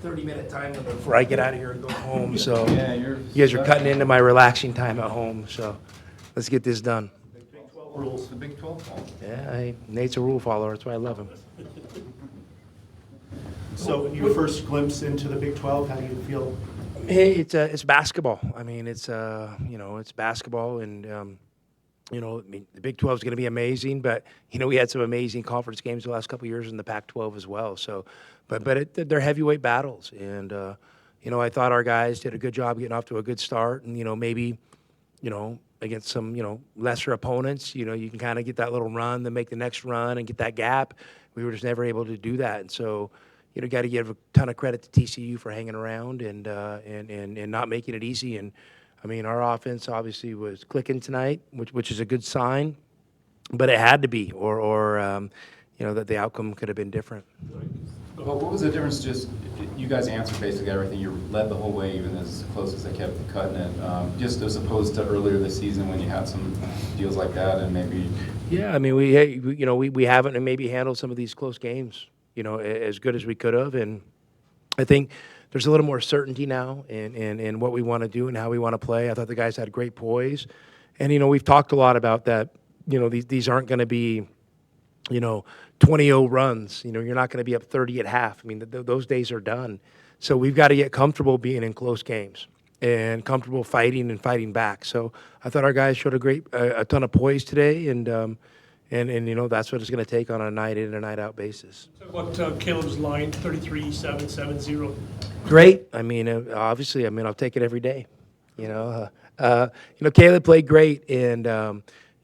30-minute time limit before I get out of here and go home. So Yeah, you guys are cutting into my relaxing time at home. So let's get this done. Big 12 rules. The Big 12 rules. Yeah, Nate's a rule follower. That's why I love him. So your first glimpse into the Big 12, how do you feel? Hey, it's basketball. I mean, it's it's basketball, and I mean, the Big 12 is going to be amazing, but we had some amazing conference games the last couple of years in the Pac-12 as well. So, they're heavyweight battles, and I thought our guys did a good job getting off to a good start, and maybe against some lesser opponents, you can kind of get that little run, then make the next run and get that gap. We were just never able to do that, and so. Got to give a ton of credit to TCU for hanging around and not making it easy. And I mean, our offense obviously was clicking tonight, which is a good sign, but it had to be, or that the outcome could have been different. Well, what was the difference? Just you guys answered basically everything. You led the whole way, even as close as they kept cutting it. Just as opposed to earlier this season when you had some deals like that, and maybe. Yeah, I mean, we haven't maybe handled some of these close games. As good as we could have. And I think there's a little more certainty now in what we want to do and how we want to play. I thought the guys had great poise. And, we've talked a lot about that. These aren't going to be, 20-0 runs. You're not going to be up 30 at half. I mean, those days are done. So we've got to get comfortable being in close games and comfortable fighting and fighting back. So I thought our guys showed a ton of poise today, and that's what it's going to take on a night in and a night out basis. Talk about Caleb's line, 33-7-7-0. Great. I mean, obviously, I'll take it every day. Caleb played great, and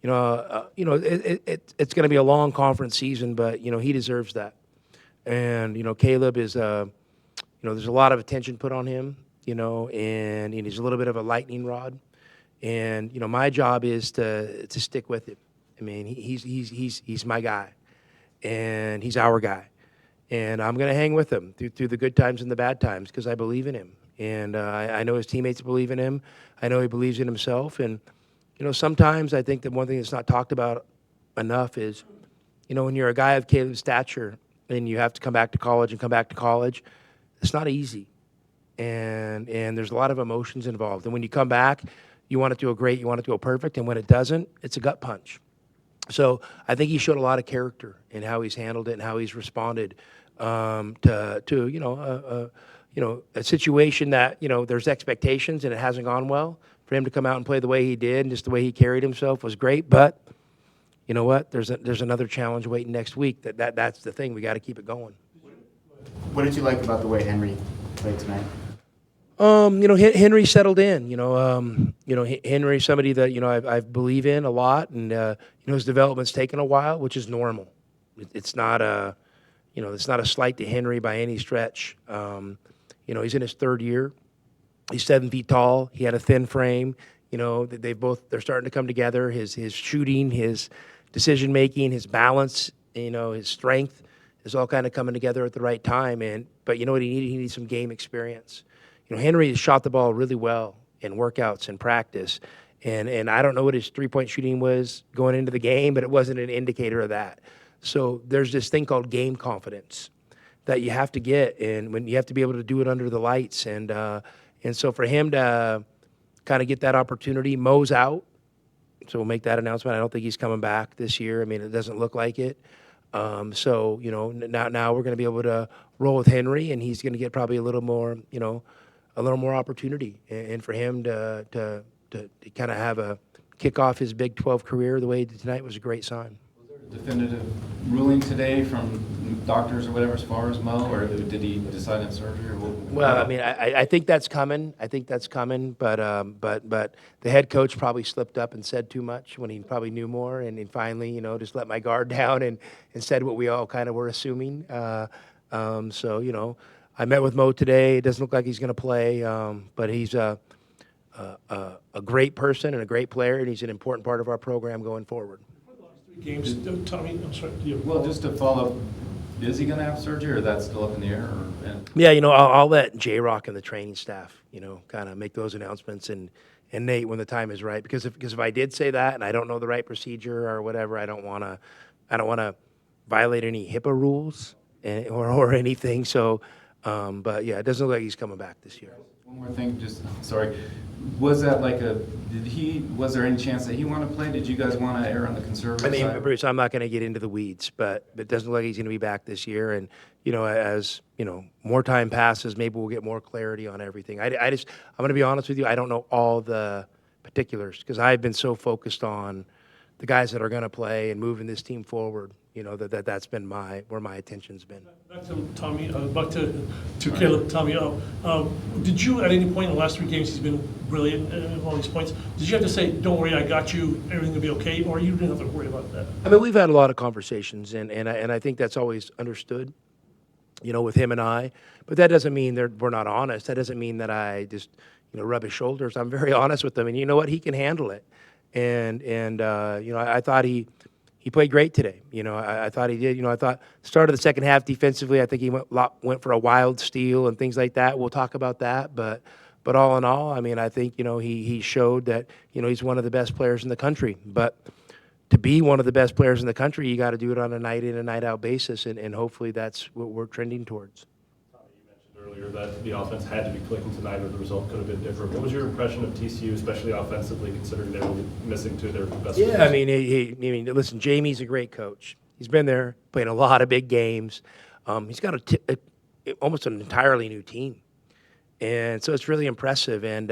it's going to be a long conference season, but he deserves that. And Caleb is, there's a lot of attention put on him, and he's a little bit of a lightning rod, and my job is to stick with him. I mean, he's my guy, and he's our guy, and I'm going to hang with him through the good times and the bad times because I believe in him, and I know his teammates believe in him. I know he believes in himself, and sometimes I think that one thing that's not talked about enough is, when you're a guy of Caleb's stature and you have to come back to college, it's not easy, and there's a lot of emotions involved, and when you come back, you want it to go great, you want it to go perfect, and when it doesn't, it's a gut punch. So I think he showed a lot of character in how he's handled it and how he's responded to a situation that there's expectations and it hasn't gone well. For him to come out and play the way he did and just the way he carried himself was great. But you know what? There's another challenge waiting next week. That's the thing. We got to keep it going. What did you like about the way Henry played tonight? Henry settled in. Henry, somebody that I believe in a lot, and his development's taken a while, which is normal. It's not a slight to Henry by any stretch. He's in his third year. He's 7 feet tall. He had a thin frame. They're starting to come together. His shooting, his decision making, his balance, his strength is all kind of coming together at the right time. But you know what he needed? He needed some game experience. Henry has shot the ball really well in workouts and practice, and I don't know what his three-point shooting was going into the game, but it wasn't an indicator of that. So there's this thing called game confidence that you have to get, and when you have to be able to do it under the lights, and so for him to kind of get that opportunity, Mo's out, so we'll make that announcement. I don't think he's coming back this year. I mean, it doesn't look like it. So now we're going to be able to roll with Henry, and he's going to get probably a little more opportunity, and for him to kind of have a kick off his Big 12 career the way he did tonight was a great sign. Was there a definitive ruling today from doctors or whatever as far as Mo, or did he decide on surgery? Or Well, I mean, I think that's coming. But the head coach probably slipped up and said too much when he probably knew more, and he finally, just let my guard down and said what we all kind of were assuming. I met with Mo today. It doesn't look like he's going to play, but he's a great person and a great player, and he's an important part of our program going forward. For the last 3 games, Tommy, I'm sorry. Well, just to follow up, is he going to have surgery, or that's still up in the air? Yeah, I'll let J-Rock and the training staff, kind of make those announcements, and Nate when the time is right. Because if I did say that and I don't know the right procedure or whatever, I don't want to violate any HIPAA rules or anything. So. But yeah, it doesn't look like he's coming back this year. One more thing, just, sorry, was that like was there any chance that he wanted to play? Did you guys want to err on the conservative I mean, side? Bruce, I'm not going to get into the weeds, but it doesn't look like he's going to be back this year. And, as, more time passes, maybe we'll get more clarity on everything. I'm going to be honest with you, I don't know all the particulars because I've been so focused on the guys that are going to play and moving this team forward. That's been where my attention's been. Back to Tommy, back to Caleb, Tommy. Did you, at any point in the last 3 games, he's been brilliant in all these points, did you have to say, don't worry, I got you, everything will be okay, or you didn't have to worry about that? I mean, we've had a lot of conversations, and I think that's always understood, with him and I. But that doesn't mean we're not honest. That doesn't mean that I just, rub his shoulders. I'm very honest with him, and you know what? He can handle it. And I thought he played great today. I thought he did. I thought start of the second half defensively, I think he went for a wild steal and things like that. We'll talk about that, but all in all, I mean, I think he showed that he's one of the best players in the country. But to be one of the best players in the country, you got to do it on a night in and night out basis, and hopefully that's what we're trending towards. You mentioned earlier that the offense had to be clicking tonight, or the result could have been different. What was your impression of TCU, especially offensively, considering they were missing 2 of their best players? Yeah, I mean, listen, Jamie's a great coach. He's been there, playing a lot of big games. He's got almost an entirely new team, and so it's really impressive. And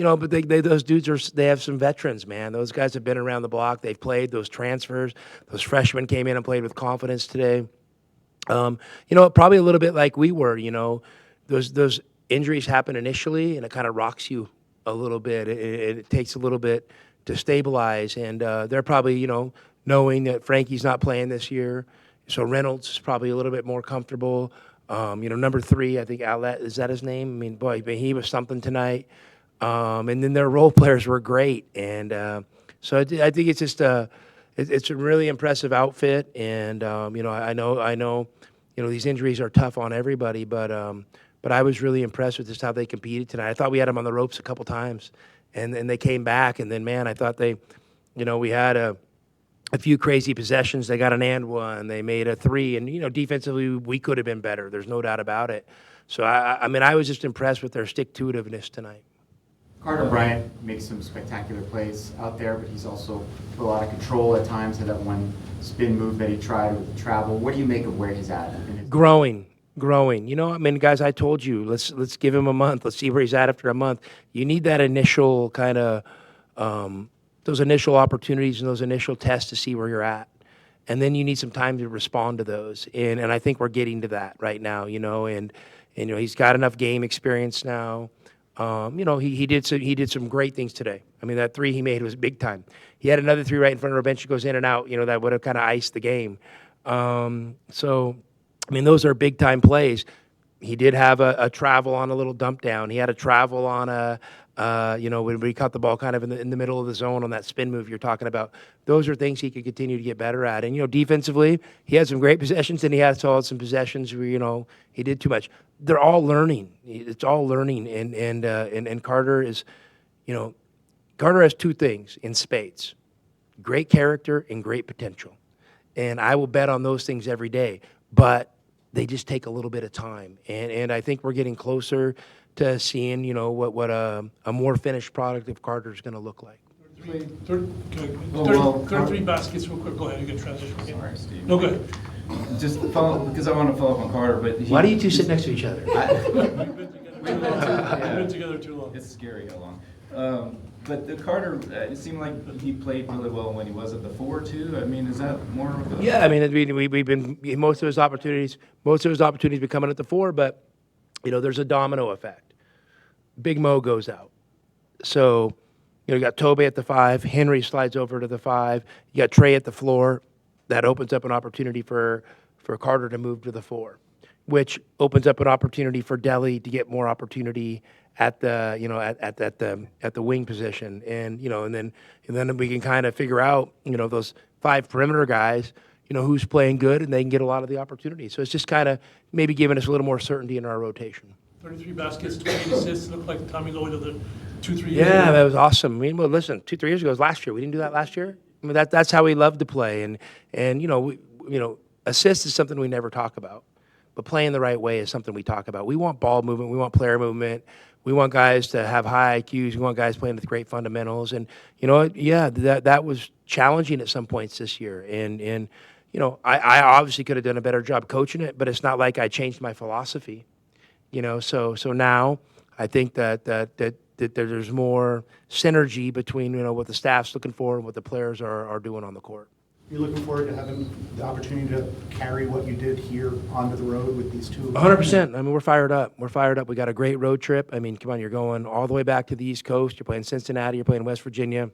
but those dudes they have some veterans, man. Those guys have been around the block. They've played those transfers. Those freshmen came in and played with confidence today. Probably a little bit like we were. Those injuries happen initially, and it kind of rocks you a little bit. It takes a little bit to stabilize, and they're probably, knowing that Frankie's not playing this year, so Reynolds is probably a little bit more comfortable. Number 3, I think Outlet, is that his name? I mean, boy, he was something tonight. And then their role players were great, and so I think it's just it's a really impressive outfit, and I know these injuries are tough on everybody, but I was really impressed with just how they competed tonight. I thought we had them on the ropes a couple times, and they came back, and then man, I thought we had a few crazy possessions. They got an and one, they made a 3, and defensively we could have been better. There's no doubt about it. So I mean, I was just impressed with their stick-to-itiveness tonight. Carter Bryant makes some spectacular plays out there, but he's also put a lot of control at times. Had that one spin move that he tried with the travel. What do you make of where he's at? Growing. I mean, guys, I told you, let's give him a month. Let's see where he's at after a month. You need that initial kind of those initial opportunities and those initial tests to see where you're at, and then you need some time to respond to those. And I think we're getting to that right now. And he's got enough game experience now. He did some great things today. I mean, that 3 he made was big time. He had another 3 right in front of our bench that goes in and out. That would have kind of iced the game. So, I mean, those are big time plays. He did have a travel on a little dump down. He had a travel on when he caught the ball kind of in the middle of the zone on that spin move you're talking about. Those are things he could continue to get better at. And, defensively, he had some great possessions, and he had some possessions where, he did too much. They're all learning. It's all learning. And Carter is, Carter has 2 things in spades: great character and great potential. And I will bet on those things every day. But they just take a little bit of time. And I think we're getting closer to seeing, what a more finished product of Carter is going to look like. 33 baskets real quick. Go ahead, you can transition. Sorry, Steve. No, go ahead. Just because I want to follow up on Carter, but Why do you 2 sit next to each other? We've been together too long. It's scary how long. But the Carter, it seemed like he played really well when he was at the 4 too. I mean, is that more of a... Yeah, I mean, we've been most of his opportunities been coming at the 4, but there's a domino effect. Big Mo goes out, so you got Toby at the 5, Henry slides over to the 5, you got Trey at the floor. That opens up an opportunity for Carter to move to the 4, which opens up an opportunity for Delly to get more opportunity at the at the wing position, and then we can kind of figure out those 5 perimeter guys, who's playing good, and they can get a lot of the opportunities. So it's just kind of maybe giving us a little more certainty in our rotation. 33 baskets, 20 assists. Looked like Tommy Lloyd of the 2-3 years. Yeah, that was awesome. I mean, well, listen, 2-3 years ago was last year. We didn't do that last year. I mean, that's how we love to play, and assists is something we never talk about. but playing the right way is something we talk about. We want ball movement. We want player movement. We want guys to have high IQs. We want guys playing with great fundamentals. And, you know, yeah, that was challenging at some points this year. And you know, I obviously could have done a better job coaching it, but it's not like I changed my philosophy. You know, so now I think that there's more synergy between, you know, what the staff's looking for and what the players are doing on the court. You're looking forward to having the opportunity to carry what you did here onto the road with these two? 100%. I mean, we're fired up. We're fired up. We got a great road trip. I mean, come on, you're going all the way back to the East Coast. You're playing Cincinnati. You're playing West Virginia.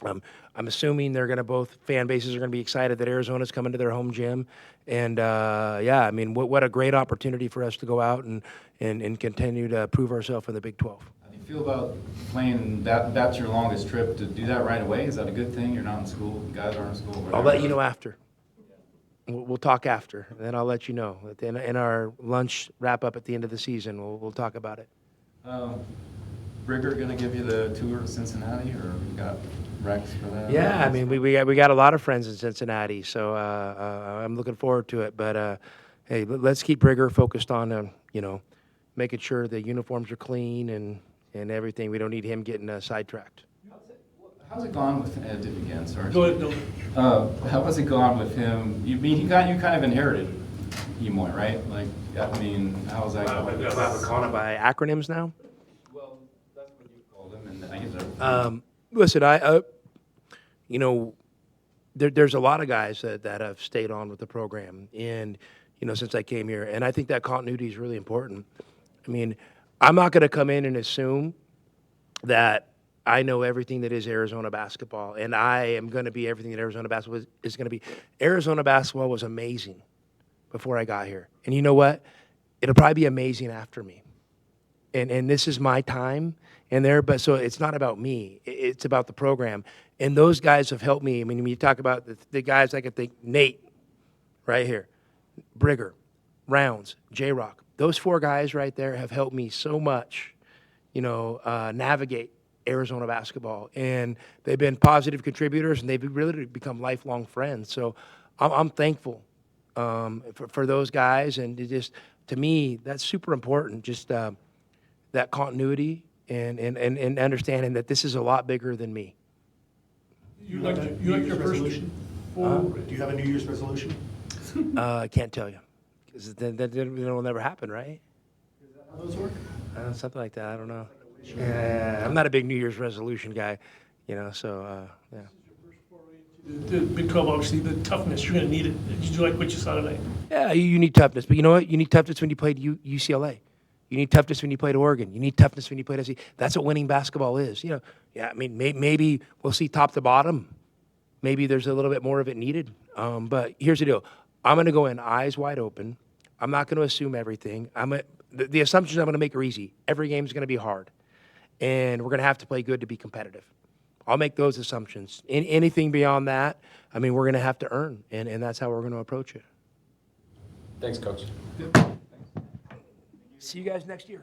I'm assuming they're going to both fan bases are going to be excited that Arizona's coming to their home gym. And, yeah, I mean, what a great opportunity for us to go out and continue to prove ourselves in the Big 12. How do you feel about playing that's your longest trip? To do that right away, is that a good thing? You're not in school, guys aren't in school, whatever. I'll let you know after. We'll talk after, and then I'll let you know. In our lunch wrap-up at the end of the season, we'll talk about it. Brigger going to give you the tour of Cincinnati, or you got Rex for that? Yeah, I mean, we got a lot of friends in Cincinnati, so I'm looking forward to it. But, hey, let's keep Brigger focused on, you know, making sure the uniforms are clean and everything. We don't need him getting sidetracked. How's it gone with Ed again? Sorry. Go ahead, Bill. How was it gone with him? You kind of inherited Emoy, right? Like, I mean, how was that going? We're calling it by acronyms now. Well, that's what you called him, and I guess. Listen, you know, there's a lot of guys that have stayed on with the program, and you know, since I came here, and I think that continuity is really important. I mean, I'm not going to come in and assume that I know everything that is Arizona basketball, and I am going to be everything that Arizona basketball is going to be. Arizona basketball was amazing before I got here, and you know what? It'll probably be amazing after me. And this is my time in there, but so it's not about me. It's about the program. And those guys have helped me. I mean, when you talk about the guys, I could think Nate, right here, Brigger, Rounds, J-Rock. Those four guys right there have helped me so much, you know, navigate Arizona basketball. And they've been positive contributors, and they've really become lifelong friends. So I'm thankful for those guys. And it just, to me, that's super important, just that continuity and understanding that this is a lot bigger than me. You like your first resolution? four? Do you have a New Year's resolution? I can't tell you, because that will never happen, right? Is that how those work? Something like that. I don't know. Yeah, I'm not a big New Year's resolution guy, you know. So yeah. The Big 12, obviously, the toughness, you're going to need it. Did you like what you saw tonight? Yeah, you need toughness, but you know what? You need toughness when you played UCLA. You need toughness when you played Oregon. You need toughness when you played SC. That's what winning basketball is. You know, yeah. I mean, maybe we'll see top to bottom. Maybe there's a little bit more of it needed. But here's the deal: I'm going to go in eyes wide open. I'm not going to assume everything. The assumptions I'm going to make are easy. Every game is going to be hard, and we're going to have to play good to be competitive. I'll make those assumptions. Anything beyond that, I mean, we're going to have to earn, and that's how we're going to approach it. Thanks, Coach. See you guys next year.